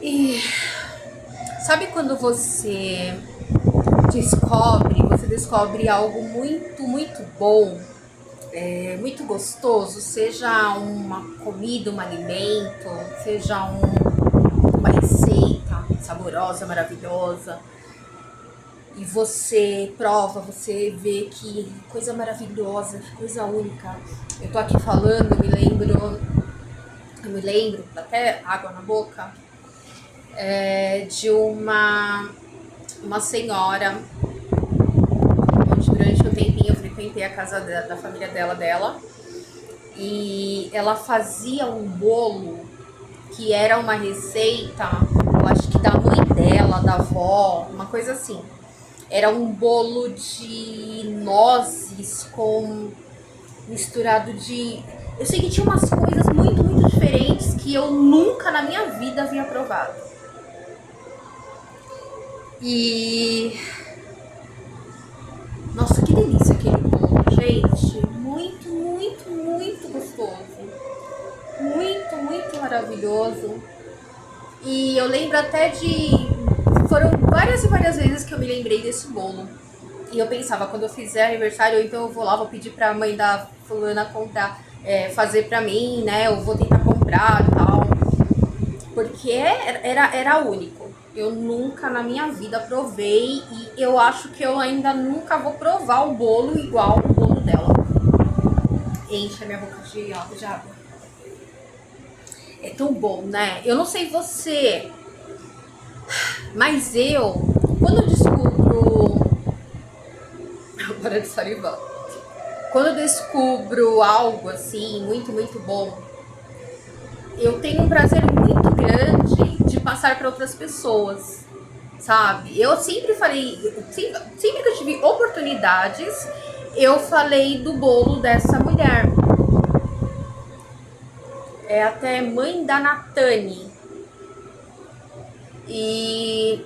E sabe quando você descobre algo muito, muito bom, muito gostoso, seja uma comida, um alimento, seja uma receita saborosa, maravilhosa, e você prova, você vê que coisa maravilhosa, que coisa única. Eu tô aqui falando, eu me lembro, dá até água na boca, de uma senhora, onde durante um tempinho eu frequentei a casa da família dela, e ela fazia um bolo que era uma receita, eu acho que da mãe dela, da avó, uma coisa assim. Era um bolo de nozes com misturado de. Eu sei que tinha umas coisas muito, muito diferentes que eu nunca na minha vida havia provado. E nossa, que delícia aquele bolo, gente. Muito, muito, muito gostoso. Muito, muito maravilhoso. E eu lembro até de. Foram várias e várias vezes que eu me lembrei desse bolo. E eu pensava, quando eu fizer aniversário, então eu vou lá, vou pedir pra mãe da fulana comprar, fazer pra mim, né? Eu vou tentar comprar e tal. Porque era único. Eu nunca na minha vida provei e eu acho que eu ainda nunca vou provar o bolo igual o bolo dela. Enche a minha boca de água. É tão bom, né? Eu não sei você, mas quando eu descubro. Para de salivar. Quando eu descubro algo assim, muito, muito bom, eu tenho um prazer muito grande de passar para outras pessoas, sabe? Eu sempre falei, sempre que eu tive oportunidades, eu falei do bolo dessa mulher. É até mãe da Natane. E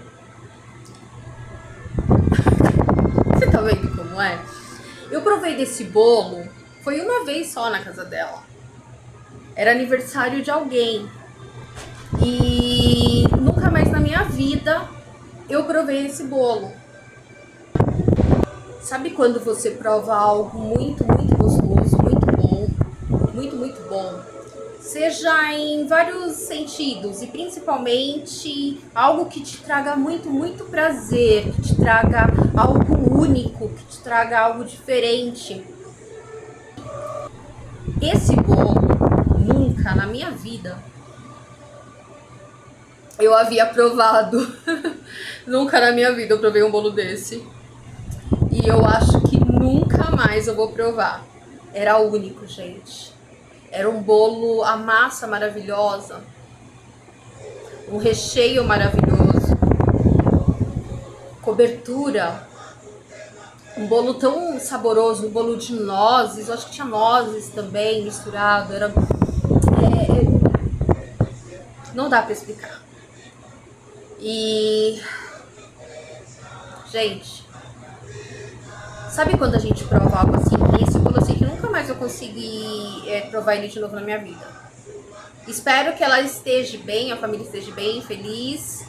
você tá vendo como é? Eu provei desse bolo, foi uma vez só na casa dela. Era aniversário de alguém. E nunca mais na minha vida eu provei esse bolo. Sabe quando você prova algo muito, muito gostoso, muito bom, muito, muito bom? Seja em vários sentidos e principalmente algo que te traga muito, muito prazer, que te traga algo único, que te traga algo diferente. Esse bolo, nunca na minha vida eu havia provado. Nunca na minha vida eu provei um bolo desse. E eu acho que nunca mais eu vou provar. Era único, gente. Era um bolo, a massa maravilhosa, um recheio maravilhoso, cobertura, um bolo tão saboroso, um bolo de nozes, eu acho que tinha nozes também misturado, não dá pra explicar. E, gente, sabe quando a gente prova algo assim? Esse bolo eu sei que nunca mais eu consegui provar ele de novo na minha vida. Espero que ela esteja bem, a família esteja bem, feliz.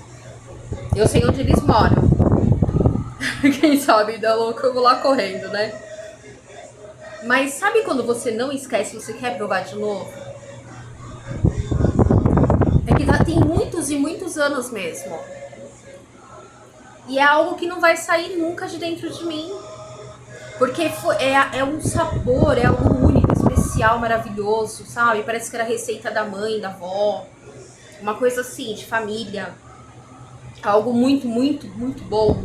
Eu sei onde eles moram. Quem sabe da louca eu vou lá correndo, né? Mas sabe quando você não esquece, você quer provar de novo? É que tem muitos e muitos anos mesmo. E é algo que não vai sair nunca de dentro de mim. Porque é um sabor, é algo único, especial, maravilhoso, sabe? Parece que era receita da mãe, da avó. Uma coisa assim, de família. Algo muito, muito, muito bom.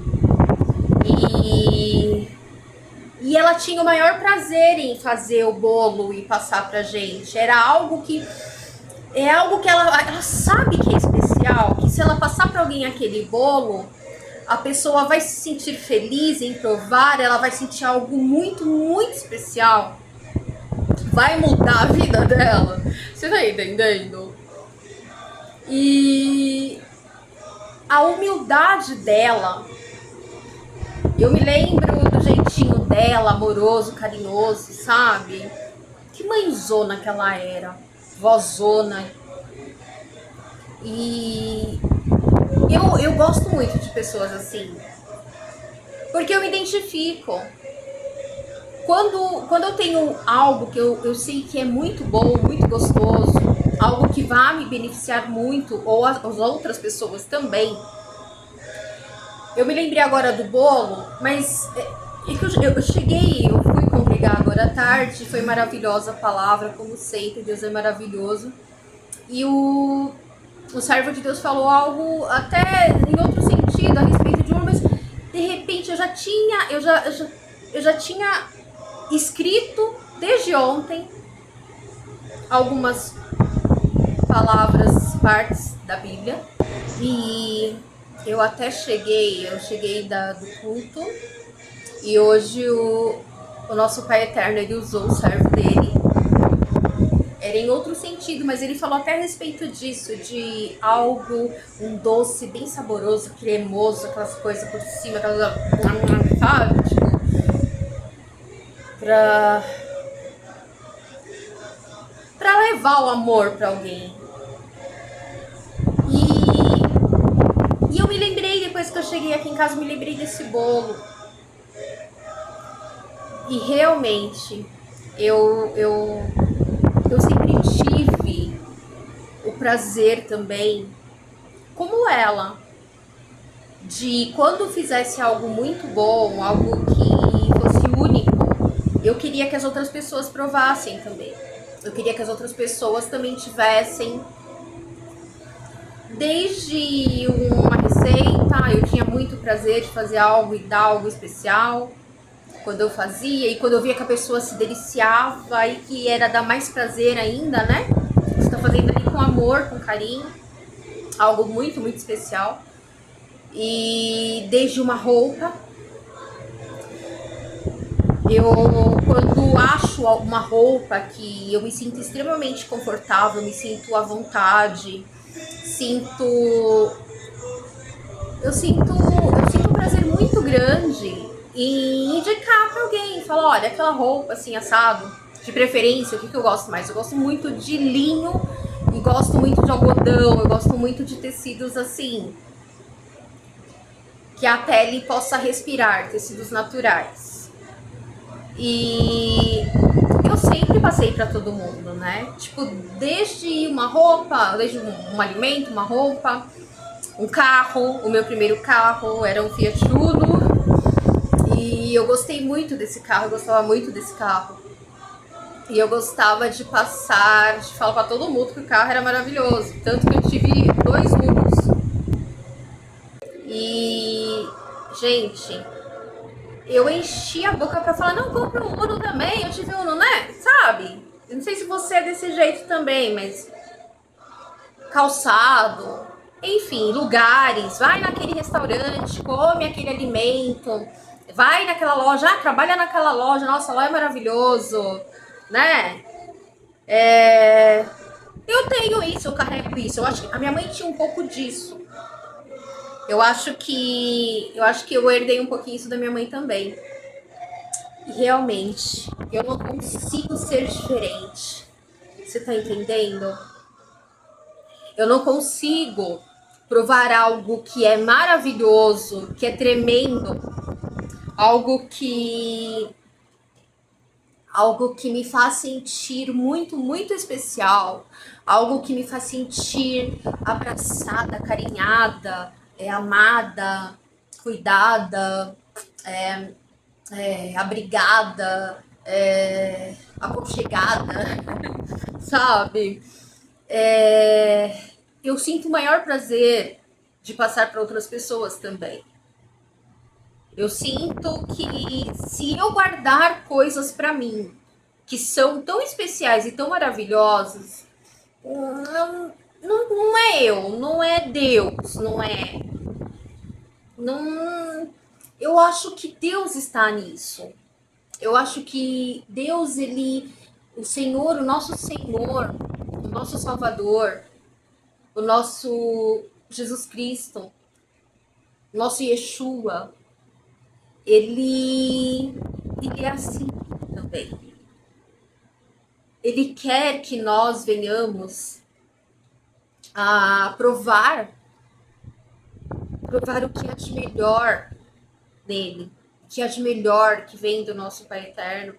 E ela tinha o maior prazer em fazer o bolo e passar pra gente. Era algo que. É algo que ela sabe que é especial. Que se ela passar pra alguém aquele bolo, a pessoa vai se sentir feliz em provar. Ela vai sentir algo muito, muito especial. Vai mudar a vida dela. Você tá entendendo? E a humildade dela. Eu me lembro do jeitinho dela, amoroso, carinhoso, sabe? Que mãezona que ela era, vozona. E eu gosto muito de pessoas assim, porque eu me identifico. Quando eu tenho algo que eu sei que é muito bom, muito gostoso, algo que vai me beneficiar muito, ou as outras pessoas também. Eu me lembrei agora do bolo, mas que eu cheguei, eu fui congregar agora à tarde, foi maravilhosa a palavra, como sempre, Deus é maravilhoso. E o servo de Deus falou algo até em outro sentido a respeito de um, mas de repente eu já tinha escrito desde ontem algumas palavras, partes da Bíblia, e eu cheguei do culto, e hoje o nosso Pai Eterno, ele usou o servo dele, era em outro sentido, mas ele falou até a respeito disso, de algo, um doce bem saboroso, cremoso, aquelas coisas por cima, aquelas, sabe, tipo, pra levar o amor pra alguém. E eu me lembrei, depois que eu cheguei aqui em casa, me lembrei desse bolo. E realmente, eu sempre tive o prazer também, como ela, de quando fizesse algo muito bom, algo que fosse único, eu queria que as outras pessoas provassem também. Eu queria que as outras pessoas também tivessem, desde uma receita, eu tinha muito prazer de fazer algo e dar algo especial quando eu fazia, e quando eu via que a pessoa se deliciava e que era dar mais prazer ainda, né? Você tá fazendo ali com amor, com carinho, algo muito, muito especial. E desde uma roupa, eu quando acho uma roupa que eu me sinto extremamente confortável, me sinto à vontade, sinto eu sinto um prazer muito grande em indicar para alguém, falar, olha, aquela roupa assim assado, de preferência, o que eu gosto mais? Eu gosto muito de linho e gosto muito de algodão, eu gosto muito de tecidos assim que a pele possa respirar, tecidos naturais. E eu sempre passei para todo mundo, né? Tipo, desde uma roupa, desde um alimento, uma roupa, um carro. O meu primeiro carro era um Fiat Uno e eu gostei muito desse carro, eu gostava muito desse carro. E eu gostava de passar, de falar para todo mundo que o carro era maravilhoso. Tanto que eu tive 2 Unos. E, gente, eu enchi a boca pra falar, não, compra um Uno também, eu tive um Uno, né? Sabe? Eu não sei se você é desse jeito também, mas calçado, enfim, lugares, vai naquele restaurante, come aquele alimento, vai naquela loja, trabalha naquela loja, nossa, lá é maravilhoso, né? Eu tenho isso, eu carrego isso. Eu acho que a minha mãe tinha um pouco disso. Eu acho que eu herdei um pouquinho isso da minha mãe também. E realmente, eu não consigo ser diferente. Você tá entendendo? Eu não consigo provar algo que é maravilhoso, que é tremendo, algo que algo que me faz sentir muito, muito especial, algo que me faz sentir abraçada, carinhada, amada, cuidada, abrigada, aconchegada, sabe? Eu sinto o maior prazer de passar para outras pessoas também. Eu sinto que se eu guardar coisas para mim que são tão especiais e tão maravilhosas, não é eu, não é Deus, não é. Não, eu acho que Deus está nisso. Eu acho que Deus, o Senhor, o nosso Salvador, o nosso Jesus Cristo, o nosso Yeshua, ele é assim também. Ele quer que nós venhamos a provar provar o que há de melhor nele, o que há de melhor que vem do nosso Pai Eterno.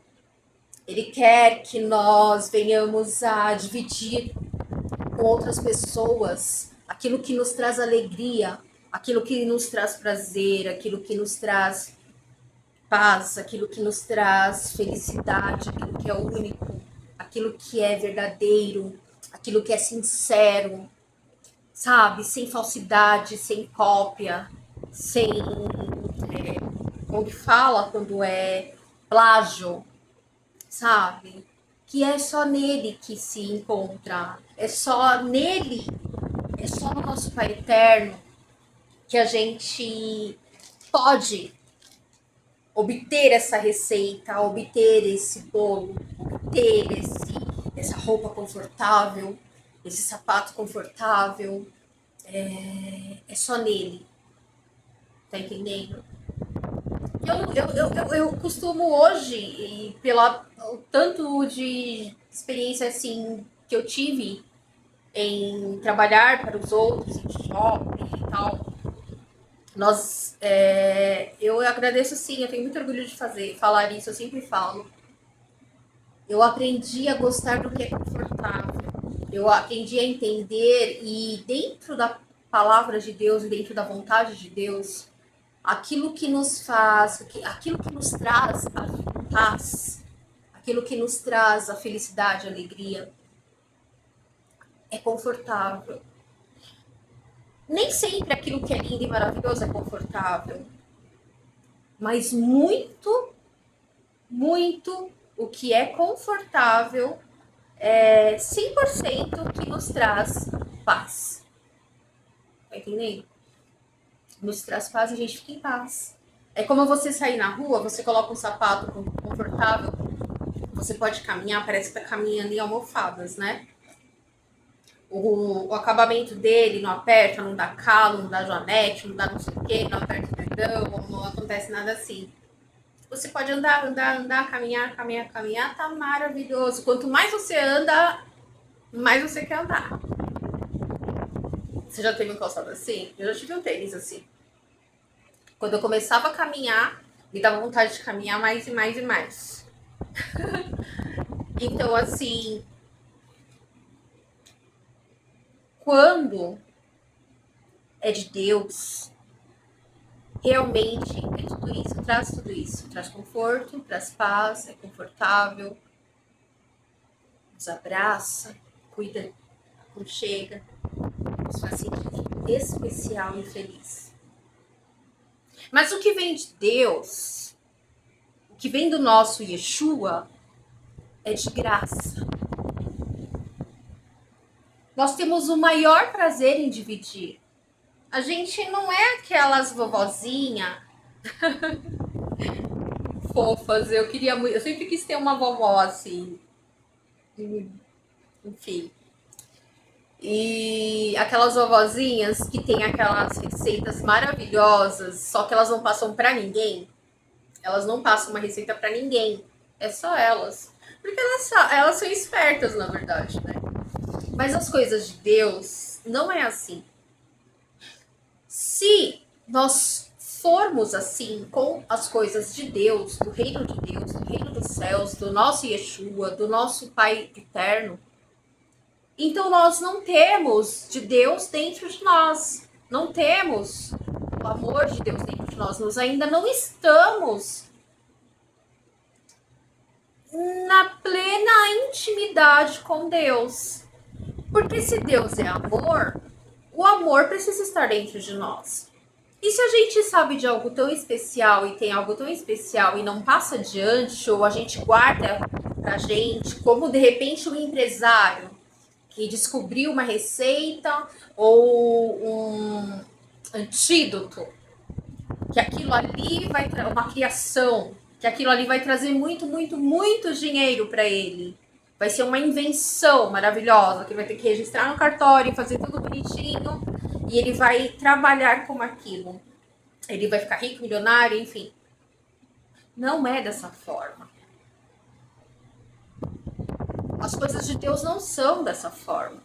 Ele quer que nós venhamos a dividir com outras pessoas aquilo que nos traz alegria, aquilo que nos traz prazer, aquilo que nos traz paz, aquilo que nos traz felicidade, aquilo que é único, aquilo que é verdadeiro, aquilo que é sincero, sabe? Sem falsidade, sem cópia, sem. Como que fala quando é plágio, sabe? Que é só nele que se encontra, é só nele, é só no nosso Pai Eterno que a gente pode obter essa receita, obter esse bolo, obter essa roupa confortável, esse sapato confortável. É só nele, tá entendendo? Eu costumo hoje, e pela o tanto de experiência assim que eu tive em trabalhar para os outros, em shopping e tal, eu agradeço sim, eu tenho muito orgulho de falar isso, eu sempre falo. Eu aprendi a gostar do que é confortável. Eu aprendi a entender e dentro da palavra de Deus e dentro da vontade de Deus, aquilo que nos faz, aquilo que nos traz a paz, aquilo que nos traz a felicidade, a alegria, é confortável. Nem sempre aquilo que é lindo e maravilhoso é confortável, mas muito o que é confortável é 100% o que nos traz paz. Tá entendendo? Nos traz paz e a gente fica em paz. É como você sair na rua, você coloca um sapato confortável, você pode caminhar, parece que tá caminhando em almofadas, né? O acabamento dele não aperta, não dá calo, não dá joanete, não dá não sei o quê, não aperta o dedão, não acontece nada assim. Você pode andar, caminhar, tá maravilhoso. Quanto mais você anda, mais você quer andar. Você já teve um calçado assim? Eu já tive um tênis assim. Quando eu começava a caminhar, me dava vontade de caminhar mais e mais e mais. Então, assim, quando é de Deus, realmente é tudo isso, traz conforto, traz paz, é confortável, nos abraça, cuida, aconchega, nos faz sentir especial e feliz. Mas o que vem de Deus, o que vem do nosso Yeshua, é de graça. Nós temos o maior prazer em dividir. A gente não é aquelas vovozinha fofas. Eu sempre quis ter uma vovó assim. Enfim. E aquelas vovozinhas que tem aquelas receitas maravilhosas, só que elas não passam para ninguém. Elas não passam uma receita para ninguém. É só elas. Porque elas são espertas, na verdade, né? Mas as coisas de Deus não é assim. Se nós formos assim com as coisas de Deus, do reino de Deus, do reino dos céus, do nosso Yeshua, do nosso Pai eterno, então nós não temos de Deus dentro de nós. Não temos o amor de Deus dentro de nós. Nós ainda não estamos na plena intimidade com Deus. Porque se Deus é amor, o amor precisa estar dentro de nós. E se a gente sabe de algo tão especial e tem algo tão especial e não passa adiante, ou a gente guarda pra gente, como de repente um empresário que descobriu uma receita ou um antídoto, que aquilo ali vai uma criação, que aquilo ali vai trazer muito dinheiro para ele. Vai ser uma invenção maravilhosa, que vai ter que registrar no cartório, fazer tudo bonitinho, e ele vai trabalhar com aquilo. Ele vai ficar rico, milionário, enfim. Não é dessa forma. As coisas de Deus não são dessa forma.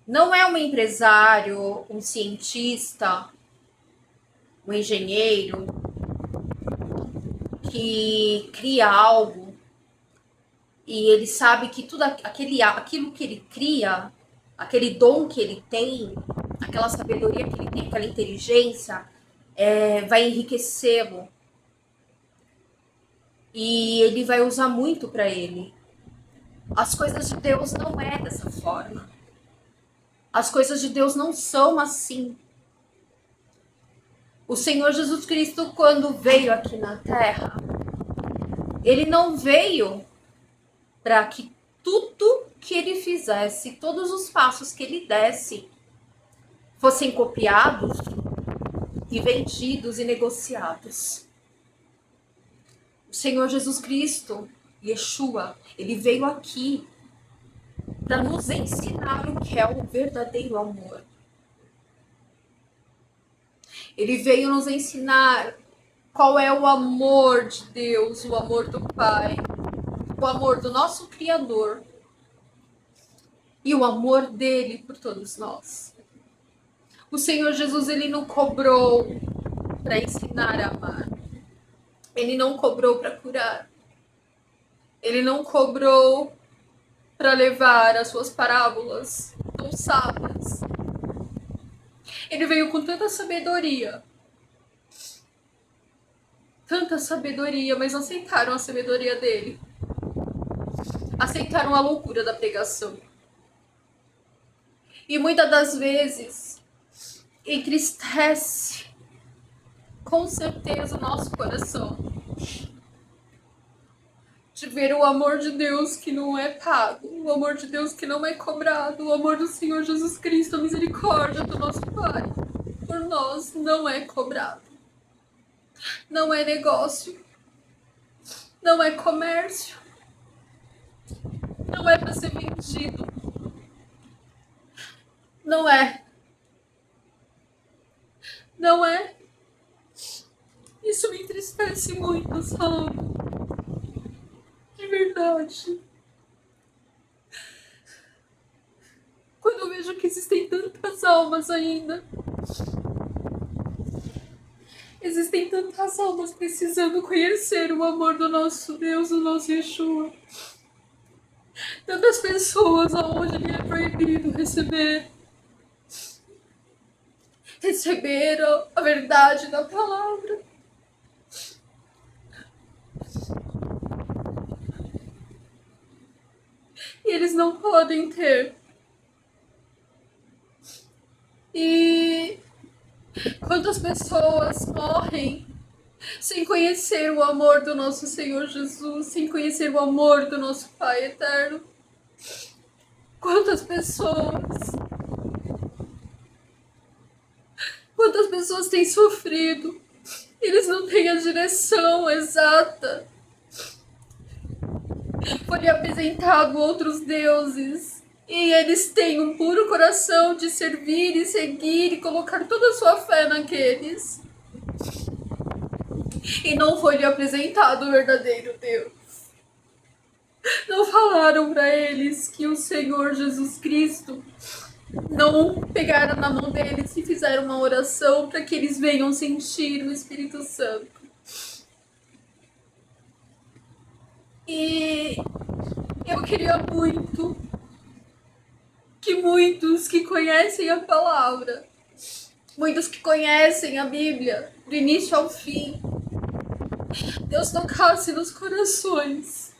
Não é um empresário, um cientista, um engenheiro que cria algo e ele sabe que tudo aquilo que ele cria, aquele dom que ele tem, aquela sabedoria que ele tem, aquela inteligência, vai enriquecê-lo e ele vai usar muito para ele. As coisas de Deus não é dessa forma. As coisas de Deus não são assim. O Senhor Jesus Cristo, quando veio aqui na Terra, ele não veio para que tudo que ele fizesse, todos os passos que ele desse, fossem copiados e vendidos e negociados. O Senhor Jesus Cristo, Yeshua, ele veio aqui para nos ensinar o que é o verdadeiro amor. Ele veio nos ensinar qual é o amor de Deus, o amor do Pai, o amor do nosso Criador e o amor dele por todos nós. O Senhor Jesus, ele não cobrou para ensinar a amar. Ele não cobrou para curar. Ele não cobrou para levar as suas parábolas tão sábias. Ele veio com tanta sabedoria, mas não aceitaram a sabedoria dele. Aceitaram a loucura da pregação. E muitas das vezes entristece com certeza o nosso coração de ver o amor de Deus que não é pago, o amor de Deus que não é cobrado, o amor do Senhor Jesus Cristo, a misericórdia do nosso Pai por nós não é cobrado. Não é negócio, não é comércio, não é para ser vendido, não é. Isso me entristece muito, sabe? De verdade. Quando eu vejo que existem tantas almas ainda, existem tantas almas precisando conhecer o amor do nosso Deus, do nosso Yeshua. Tantas pessoas aonde lhe é proibido receber a verdade da palavra. E eles não podem ter. E quantas pessoas morrem sem conhecer o amor do nosso Senhor Jesus, sem conhecer o amor do nosso Pai eterno? Quantas pessoas têm sofrido? Eles não têm a direção exata. Foi apresentado outros deuses e eles têm um puro coração de servir e seguir e colocar toda a sua fé naqueles. E não foi lhe apresentado o verdadeiro Deus. Não falaram para eles que o Senhor Jesus Cristo, não pegaram na mão deles e fizeram uma oração para que eles venham sentir o Espírito Santo. E eu queria muito que muitos que conhecem a palavra, muitos que conhecem a Bíblia, do início ao fim, Deus tocasse nos corações.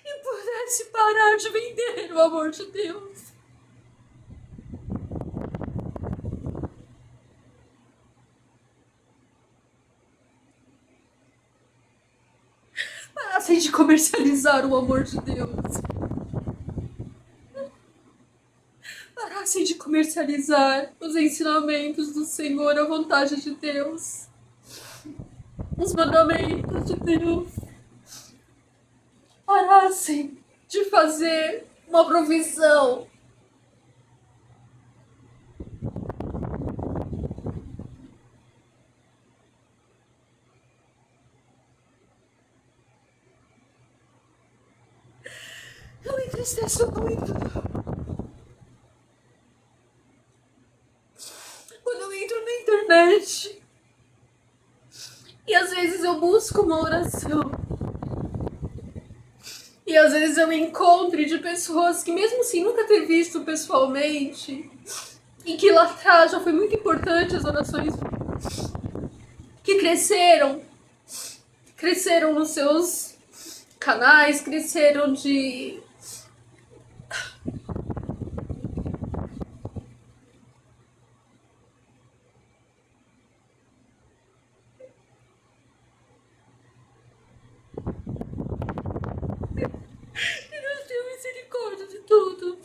E pudesse parar de vender o amor de Deus. Parassem de comercializar o amor de Deus. Parassem de comercializar os ensinamentos do Senhor, a vontade de Deus, os mandamentos de Deus. Parassem de fazer uma provisão entristeço muito quando eu entro na internet e às vezes eu busco uma oração. E às vezes eu me encontro de pessoas que mesmo assim nunca ter visto pessoalmente, e que lá atrás já foi muito importante as orações, que cresceram nos seus canais, cresceram de... Deus tenha misericórdia de todos.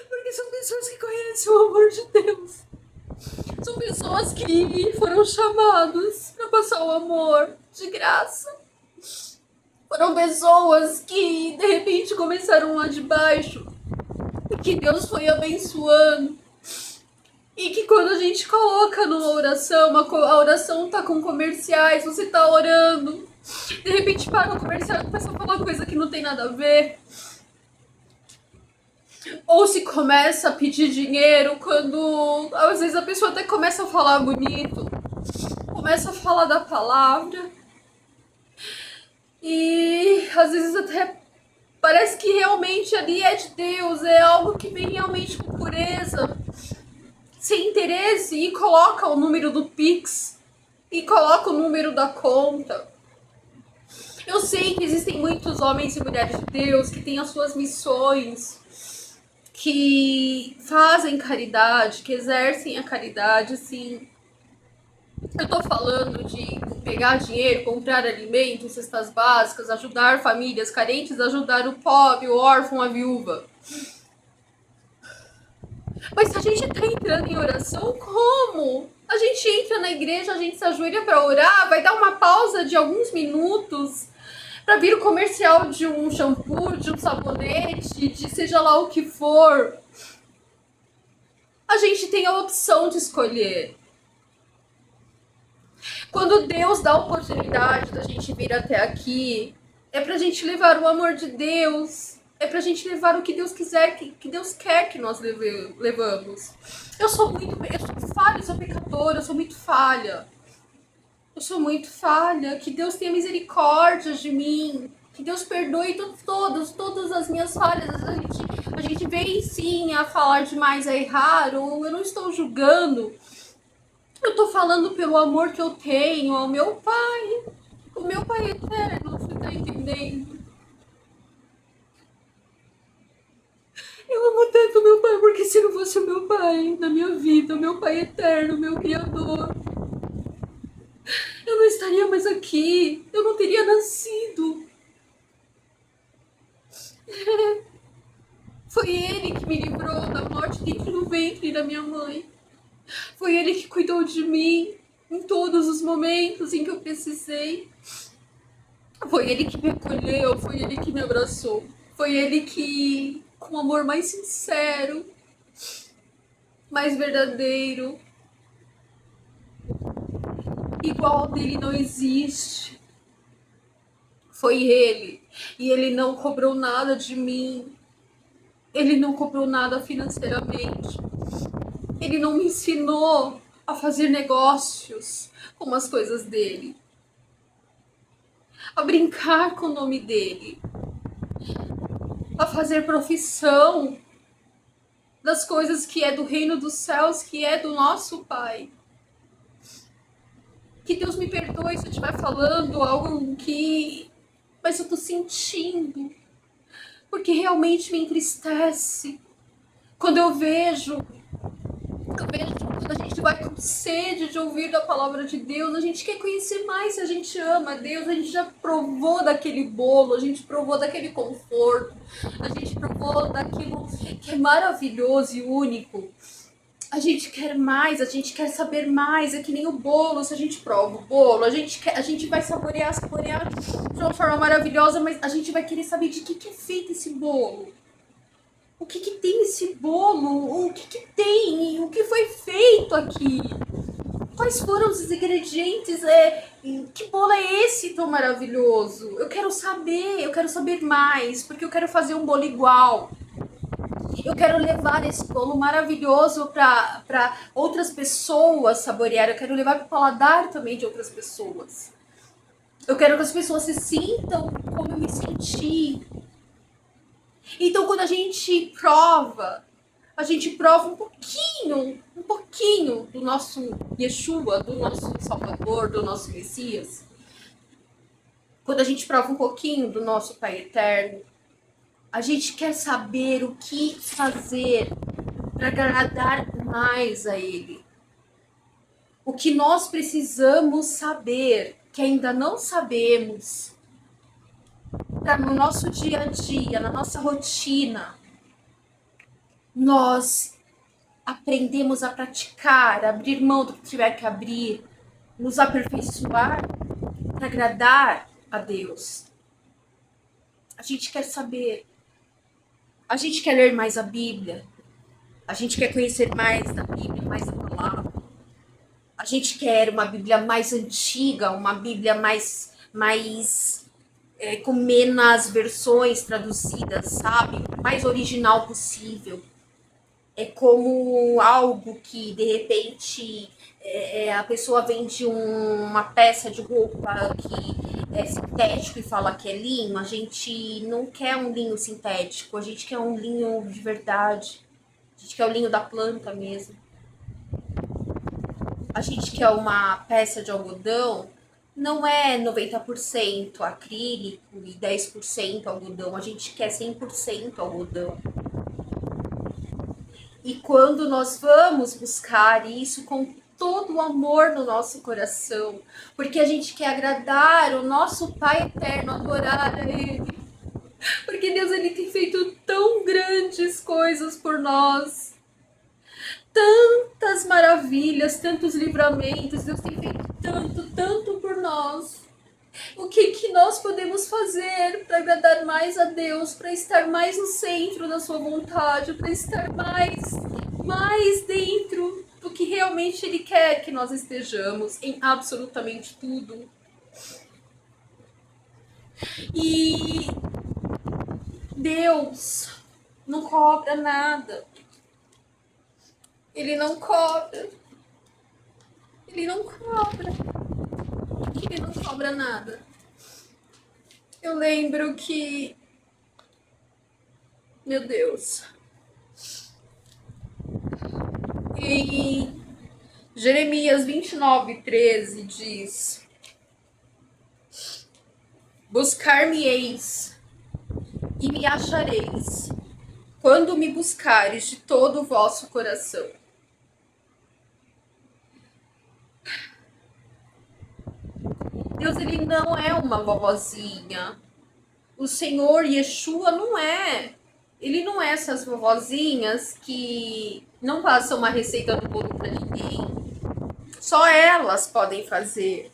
Porque são pessoas que conhecem o amor de Deus. São pessoas que foram chamadas para passar o amor de graça. Foram pessoas que de repente começaram lá de baixo e que Deus foi abençoando. E que quando a gente coloca numa oração, a oração tá com comerciais, você tá orando, de repente para o comercial e começa a falar coisa que não tem nada a ver. Ou se começa a pedir dinheiro quando às vezes a pessoa até começa a falar bonito, começa a falar da palavra, e às vezes até parece que realmente ali é de Deus, é algo que vem realmente com pureza, sem interesse, e coloca o número do Pix, e coloca o número da conta. Eu sei que existem muitos homens e mulheres de Deus que têm as suas missões, que fazem caridade, que exercem a caridade, sim. Eu tô falando de pegar dinheiro, comprar alimentos, cestas básicas, ajudar famílias carentes, ajudar o pobre, o órfão, a viúva. Mas se a gente tá entrando em oração, como? A gente entra na igreja, a gente se ajoelha para orar, vai dar uma pausa de alguns minutos para vir o comercial de um shampoo, de um sabonete, de seja lá o que for. A gente tem a opção de escolher. Quando Deus dá a oportunidade da gente vir até aqui, é pra gente levar o amor de Deus, é pra gente levar o que Deus quiser, que Deus quer que nós levamos. Eu sou falha, eu sou pecadora, eu sou muito falha. Eu sou muito falha, que Deus tenha misericórdia de mim, que Deus perdoe todas as minhas falhas. A gente vem sim a falar demais, a errar, ou eu não estou julgando. Eu tô falando pelo amor que eu tenho ao meu pai, o meu pai eterno, você tá entendendo? Eu amo tanto meu pai, porque se não fosse o meu pai na minha vida, o meu pai eterno, o meu criador, eu não estaria mais aqui, eu não teria nascido. Foi ele que me livrou da morte dentro do ventre da minha mãe. Foi ele que cuidou de mim em todos os momentos em que eu precisei. Foi ele que me acolheu, foi ele que me abraçou. Foi ele que, com o amor mais sincero, mais verdadeiro, igual dele não existe. Foi ele. E ele não cobrou nada de mim. Ele não cobrou nada financeiramente. Ele não me ensinou a fazer negócios com as coisas dele, a brincar com o nome dele, a fazer profissão das coisas que é do reino dos céus, que é do nosso Pai. Que Deus me perdoe se eu estiver falando algo que... mas eu tô sentindo, porque realmente me entristece quando eu vejo quando a gente vai com sede de ouvir da palavra de Deus, a gente quer conhecer mais, se a gente ama Deus, a gente já provou daquele bolo, a gente provou daquele conforto, a gente provou daquilo que é maravilhoso e único. A gente quer mais, a gente quer saber mais, é que nem o bolo, se a gente prova o bolo, a gente vai saborear de uma forma maravilhosa, mas a gente vai querer saber de que é feito esse bolo. O que tem esse bolo? O que tem? O que foi feito aqui? Quais foram os ingredientes? Que bolo é esse tão maravilhoso? Eu quero saber mais, porque eu quero fazer um bolo igual. Eu quero levar esse bolo maravilhoso para outras pessoas saborear. Eu quero levar para o paladar também de outras pessoas. Eu quero que as pessoas se sintam como eu me senti. Então, quando a gente prova um pouquinho do nosso Yeshua, do nosso Salvador, do nosso Messias. Quando a gente prova um pouquinho do nosso Pai Eterno, a gente quer saber o que fazer para agradar mais a Ele. O que nós precisamos saber, que ainda não sabemos, para no nosso dia a dia, na nossa rotina, nós aprendemos a praticar, abrir mão do que tiver que abrir, nos aperfeiçoar para agradar a Deus. A gente quer saber, a gente quer ler mais a Bíblia, a gente quer conhecer mais da Bíblia, mais da palavra. A gente quer uma Bíblia mais antiga, uma Bíblia mais com menos versões traduzidas, sabe? Mais original possível. É como algo que, de repente, a pessoa vende uma peça de roupa que é sintético e fala que é linho. A gente não quer um linho sintético, a gente quer um linho de verdade. A gente quer o linho da planta mesmo. A gente quer uma peça de algodão, não é 90% acrílico e 10% algodão. A gente quer 100% algodão. E quando nós vamos buscar isso com todo o amor no nosso coração, porque a gente quer agradar o nosso Pai Eterno, adorar a Ele, porque Deus, Ele tem feito tão grandes coisas por nós, tantas maravilhas, tantos livramentos, Deus tem feito tanto por nós. O que nós podemos fazer para agradar mais a Deus, para estar mais no centro da sua vontade, para estar mais dentro do que realmente Ele quer que nós estejamos, em absolutamente tudo. E Deus não cobra nada. Ele não cobra. Ele não cobra. Ele não cobra nada. Eu lembro que, meu Deus, em Jeremias 29:13 diz: buscar-me-eis e me achareis, quando me buscares de todo o vosso coração. Deus, Ele não é uma vovozinha. O Senhor Yeshua não é. Ele não é essas vovozinhas que não passam uma receita do bolo para ninguém. Só elas podem fazer.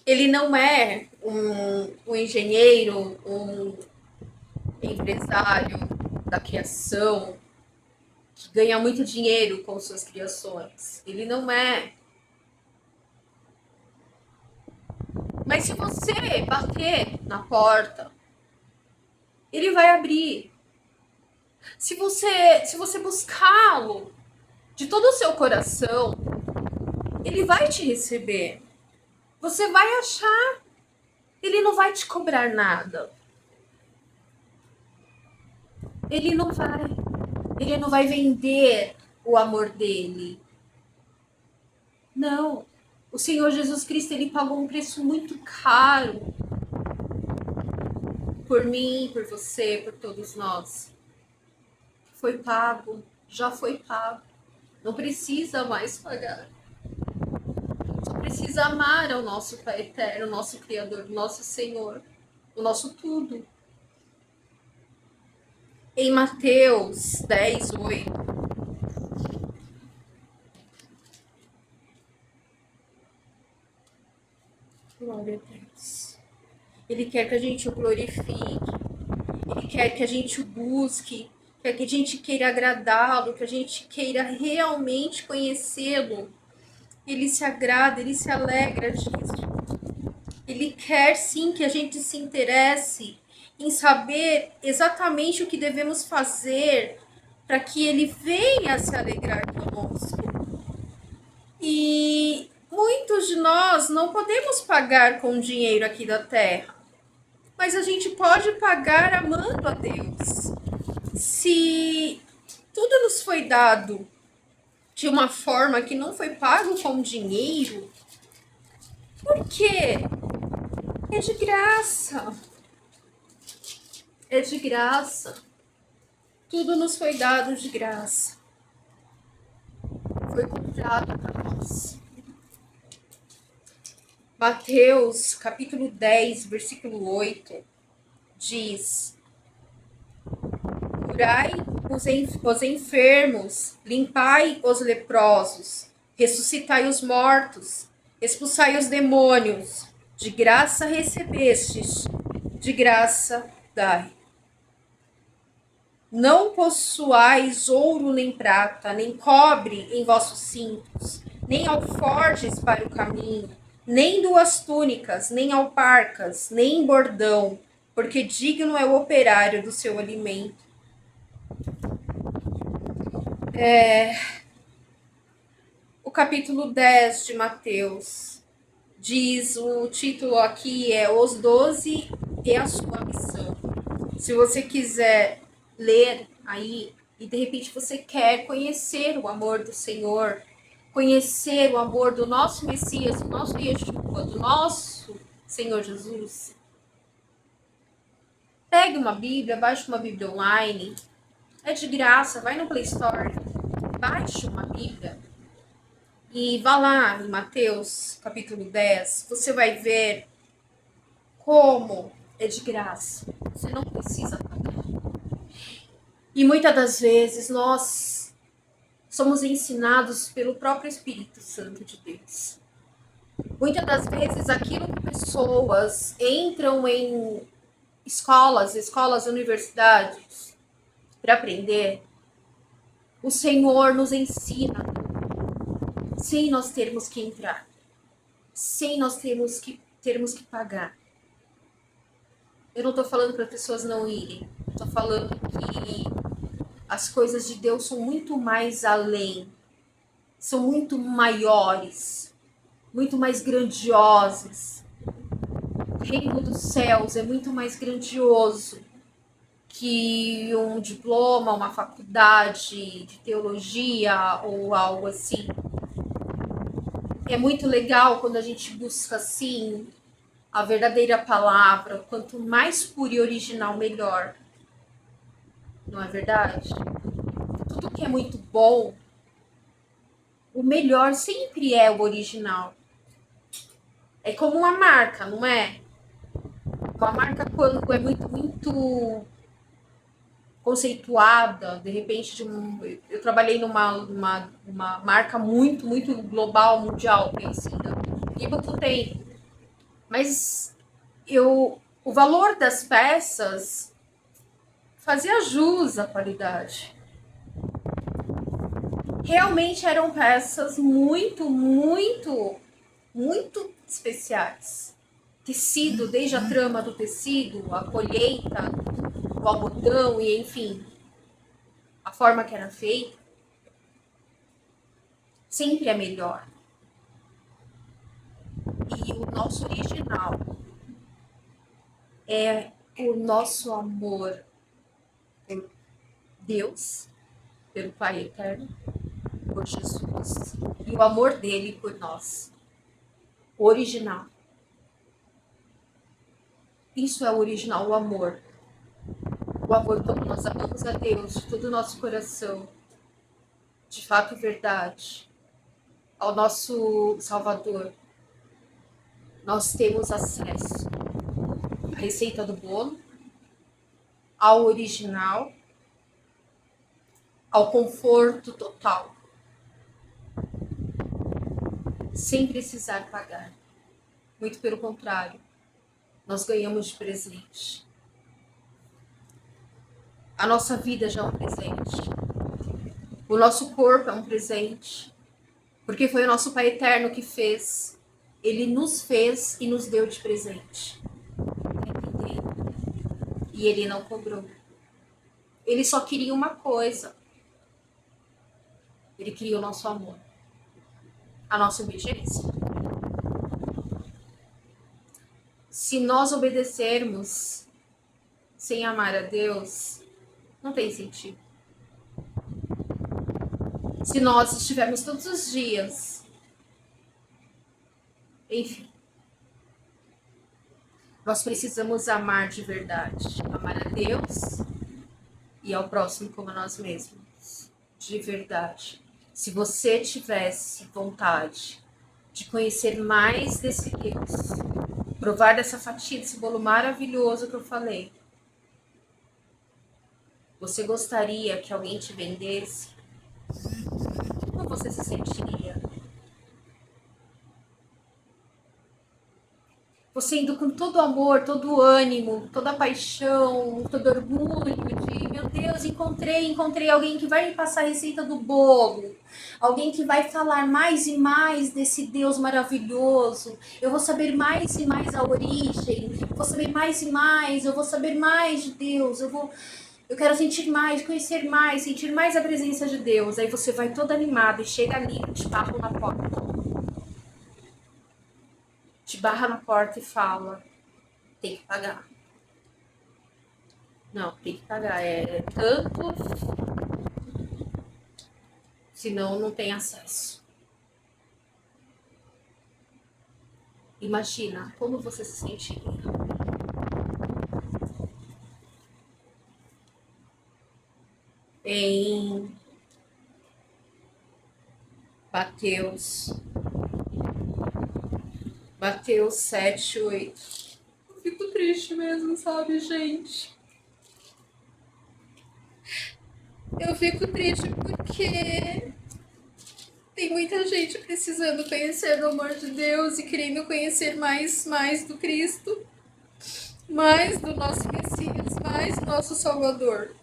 Ele não é um engenheiro, um empresário da criação que ganha muito dinheiro com suas criações. Ele não é. Mas se você bater na porta, Ele vai abrir. Se você buscá-lo de todo o seu coração, Ele vai te receber. Você vai achar. Ele não vai te cobrar nada. Ele não vai vender o amor dele. Não. O Senhor Jesus Cristo, Ele pagou um preço muito caro por mim, por você, por todos nós. Foi pago, já foi pago. Não precisa mais pagar. Só precisa amar ao nosso Pai Eterno, o nosso Criador, o nosso Senhor, o nosso tudo. Em Mateus 10:8, glória a Deus. Ele quer que a gente o glorifique. Ele quer que a gente o busque. Quer que a gente queira agradá-lo. Que a gente queira realmente conhecê-lo Ele se agrada, ele se alegra disso. Ele quer sim que a gente se interesse em saber exatamente o que devemos fazer para que ele venha se alegrar conosco. E muitos de nós não podemos pagar com dinheiro aqui da terra, mas a gente pode pagar amando a Deus. Se tudo nos foi dado de uma forma que não foi pago com dinheiro, por quê? É de graça. É de graça. Tudo nos foi dado de graça. Foi comprado para nós. Mateus, capítulo 10, versículo 8, diz: curai os enfermos, limpai os leprosos, ressuscitai os mortos, expulsai os demônios. De graça recebestes, de graça dai. Não possuais ouro nem prata, nem cobre em vossos cintos, nem alforjes para o caminho, nem duas túnicas, nem alparcas, nem bordão, porque digno é o operário do seu alimento. O capítulo 10 de Mateus diz, o título aqui é Os 12 e a sua missão. Se você quiser ler aí e de repente você quer conhecer o amor do Senhor, conhecer o amor do nosso Messias, do nosso Yeshua, do nosso Senhor Jesus, pegue uma Bíblia, baixe uma Bíblia online, é de graça, vai no Play Store, baixe uma Bíblia e vá lá em Mateus capítulo 10, você vai ver como é de graça, você não precisa pagar. E muitas das vezes nós somos ensinados pelo próprio Espírito Santo de Deus. Muitas das vezes aquilo que pessoas entram em escolas, universidades para aprender, o Senhor nos ensina sem nós termos que entrar, sem nós termos que pagar. Eu não estou falando para pessoas não irem, estou falando que as coisas de Deus são muito mais além, são muito maiores, muito mais grandiosas. O reino dos céus é muito mais grandioso que um diploma, uma faculdade de teologia ou algo assim. É muito legal quando a gente busca assim a verdadeira palavra, quanto mais pura e original, melhor. Não é verdade? Tudo que é muito bom, o melhor sempre é o original. É como uma marca, não é? Uma marca quando é muito conceituada, de repente eu trabalhei numa marca muito global, mundial, conhecida. E muito tempo. Mas o valor das peças fazia jus à qualidade. Realmente eram peças muito especiais. Tecido, desde a trama do tecido, a colheita, o algodão e enfim, a forma que era feita, sempre é melhor. E o nosso original é o nosso amor por Deus, pelo Pai Eterno, por Jesus e o amor dele por nós. O original. Isso é o original, o amor. O amor quando nós amamos a Deus de todo o nosso coração, de fato e verdade, ao nosso Salvador. Nós temos acesso à receita do bolo, ao original, ao conforto total, sem precisar pagar. Muito pelo contrário, nós ganhamos de presente. A nossa vida já é um presente. O nosso corpo é um presente. Porque foi o nosso Pai Eterno que fez. Ele nos fez e nos deu de presente. E ele não cobrou. Ele só queria uma coisa. Ele queria o nosso amor. A nossa obediência. Se nós obedecermos sem amar a Deus, não tem sentido. Se nós estivermos todos os dias, enfim, nós precisamos amar de verdade. Amar a Deus e ao próximo como a nós mesmos. De verdade. Se você tivesse vontade de conhecer mais desse Deus, provar dessa fatia, desse bolo maravilhoso que eu falei, você gostaria que alguém te vendesse? Como você se sentiria? Você indo com todo o amor, todo o ânimo, toda a paixão, todo orgulho de, meu Deus, encontrei alguém que vai me passar a receita do bolo. Alguém que vai falar mais e mais desse Deus maravilhoso. Eu vou saber mais e mais a origem. Eu vou saber mais e mais. Eu vou saber mais de Deus. Eu quero sentir mais, conhecer mais, sentir mais a presença de Deus. Aí você vai toda animada e chega ali e te barra na porta. Te barra na porta e fala, tem que pagar. Não, tem que pagar. É tanto, senão não tem acesso. Imagina como você se sentiria. Em Mateus 7, 8. Eu fico triste mesmo, sabe, gente? Eu fico triste porque tem muita gente precisando conhecer o amor de Deus e querendo conhecer mais do Cristo, mais do nosso Messias, mais do nosso Salvador.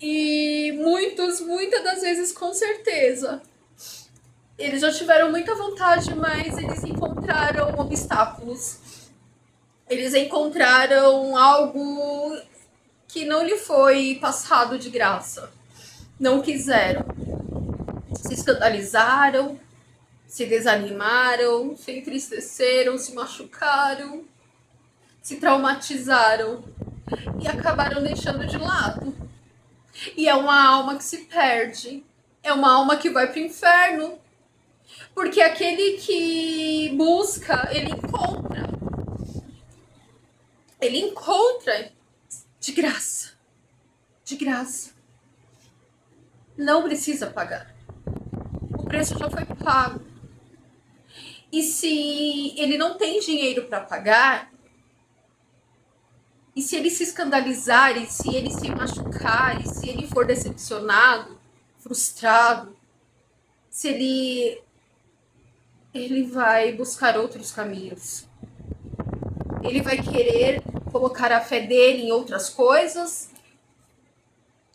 E muitas das vezes, com certeza, eles já tiveram muita vontade, mas eles encontraram obstáculos. Eles encontraram algo que não lhe foi passado de graça. Não quiseram. Se escandalizaram, se desanimaram, se entristeceram, se machucaram, se traumatizaram e acabaram deixando de lado. E é uma alma que se perde. É uma alma que vai para o inferno. Porque aquele que busca, ele encontra. Ele encontra de graça. De graça. Não precisa pagar. O preço já foi pago. E se ele não tem dinheiro para pagar, e se ele se escandalizar, e se ele se machucar, e se ele for decepcionado, frustrado, se ele vai buscar outros caminhos. Ele vai querer colocar a fé dele em outras coisas,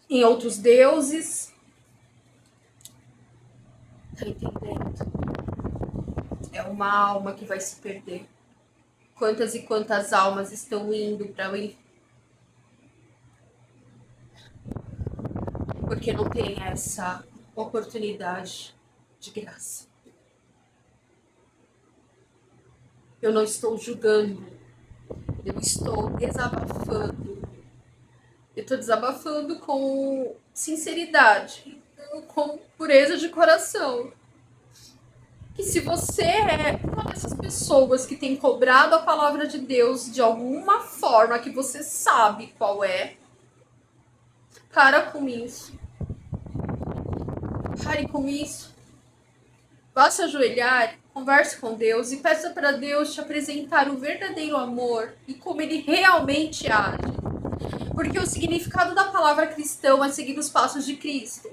em outros deuses. Tá entendendo? É uma alma que vai se perder. Quantas e quantas almas estão indo para o inferno? Porque não tem essa oportunidade de graça. Eu não estou julgando. Eu estou desabafando. Eu estou desabafando com sinceridade, com pureza de coração. Que se você é uma dessas pessoas que tem cobrado a palavra de Deus de alguma forma que você sabe qual é, para com isso. Pare com isso. Vá se ajoelhar, converse com Deus e peça para Deus te apresentar o verdadeiro amor e como ele realmente age. Porque o significado da palavra cristão é seguir os passos de Cristo.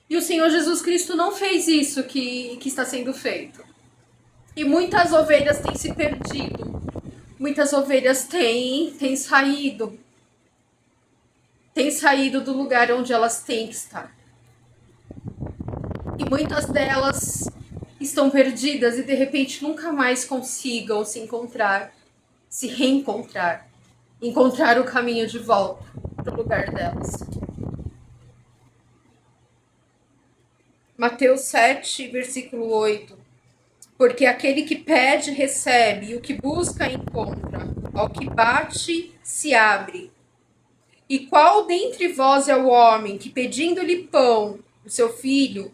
E o Senhor Jesus Cristo não fez isso que está sendo feito. E muitas ovelhas têm se perdido. Muitas ovelhas têm saído. Têm saído do lugar onde elas têm que estar. E muitas delas estão perdidas e de repente nunca mais consigam se encontrar, se reencontrar, encontrar o caminho de volta para o lugar delas. Mateus 7, versículo 8. Porque aquele que pede, recebe, e o que busca, encontra. Ao que bate, se abre. E qual dentre vós é o homem que, pedindo-lhe pão, que seu filho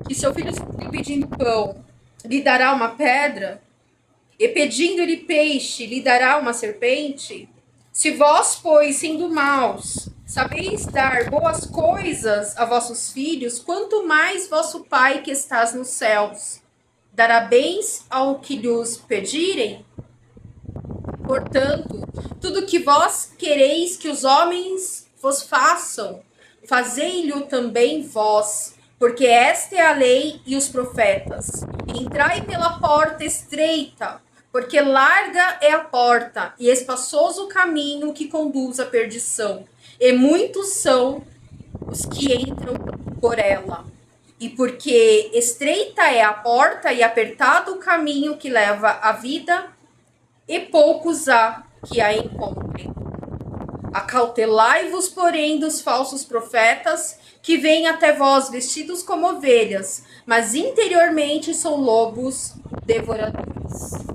lhe pedindo pão, lhe dará uma pedra? E pedindo-lhe peixe, lhe dará uma serpente? Se vós, pois, sendo maus, sabeis dar boas coisas a vossos filhos, quanto mais vosso Pai que estás nos céus dará bens ao que lhes pedirem? Portanto, tudo que vós quereis que os homens vos façam, fazei-lhe também vós, porque esta é a lei e os profetas. Entrai pela porta estreita, porque larga é a porta e espaçoso o caminho que conduz à perdição, e muitos são os que entram por ela. E porque estreita é a porta e apertado o caminho que leva à vida, e poucos há que a encontrem. Acautelai-vos, porém, dos falsos profetas, que vêm até vós vestidos como ovelhas, mas interiormente são lobos devoradores.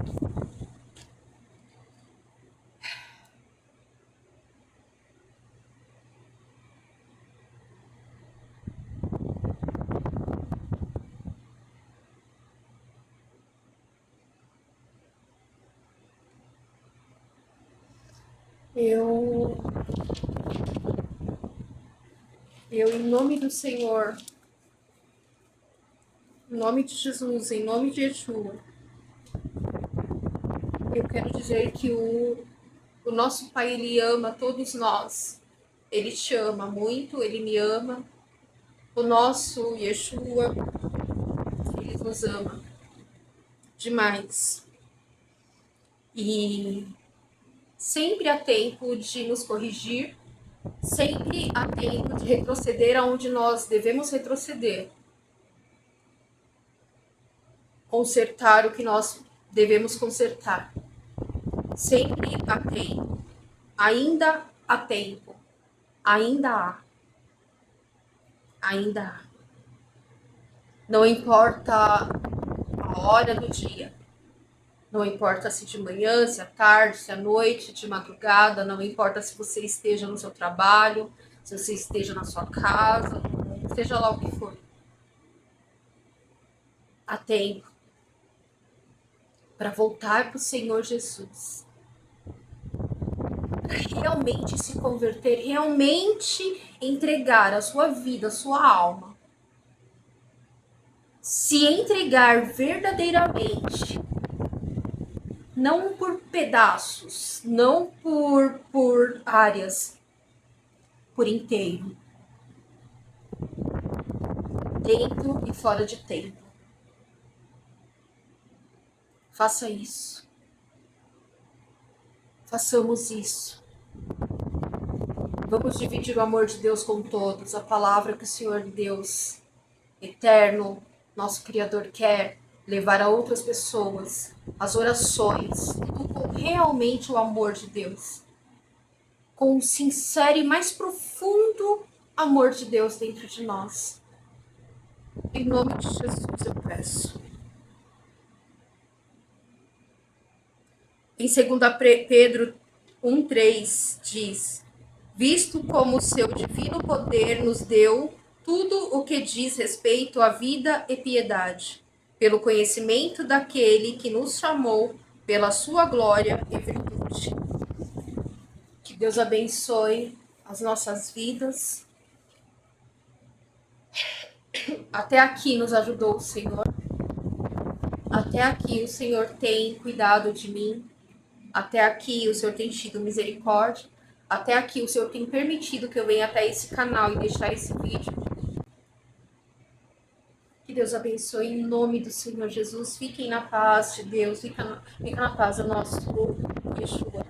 Eu, em nome do Senhor, em nome de Jesus, em nome de Yeshua, eu quero dizer que o nosso Pai, Ele ama todos nós. Ele te ama muito, Ele me ama. O nosso Yeshua, Ele nos ama demais. E sempre há tempo de nos corrigir, sempre há tempo de retroceder aonde nós devemos retroceder. Consertar o que nós devemos consertar. Sempre há tempo. Ainda há tempo. Ainda há. Ainda há. Não importa a hora do dia. Não importa se de manhã, se à tarde, se à noite, de madrugada. Não importa se você esteja no seu trabalho, se você esteja na sua casa, seja lá o que for. Há tempo para voltar para o Senhor Jesus. Realmente se converter, realmente entregar a sua vida, a sua alma. Se entregar verdadeiramente, não por pedaços, não por áreas, por inteiro. Dentro e fora de tempo. Faça isso. Façamos isso. Vamos dividir o amor de Deus com todos, a palavra que o Senhor Deus eterno, nosso Criador, quer levar a outras pessoas, as orações, tudo com realmente o amor de Deus, com o sincero e mais profundo amor de Deus dentro de nós. Em nome de Jesus eu peço. Em 2 Pedro 1,3 diz: visto como o seu divino poder nos deu tudo o que diz respeito à vida e piedade, pelo conhecimento daquele que nos chamou pela sua glória e virtude. Que Deus abençoe as nossas vidas. Até aqui nos ajudou o Senhor. Até aqui o Senhor tem cuidado de mim. Até aqui o Senhor tem tido misericórdia. Até aqui o Senhor tem permitido que eu venha até esse canal e deixar esse vídeo. Que Deus abençoe em nome do Senhor Jesus. Fiquem na paz de Deus. Fica na paz do nosso Yeshua.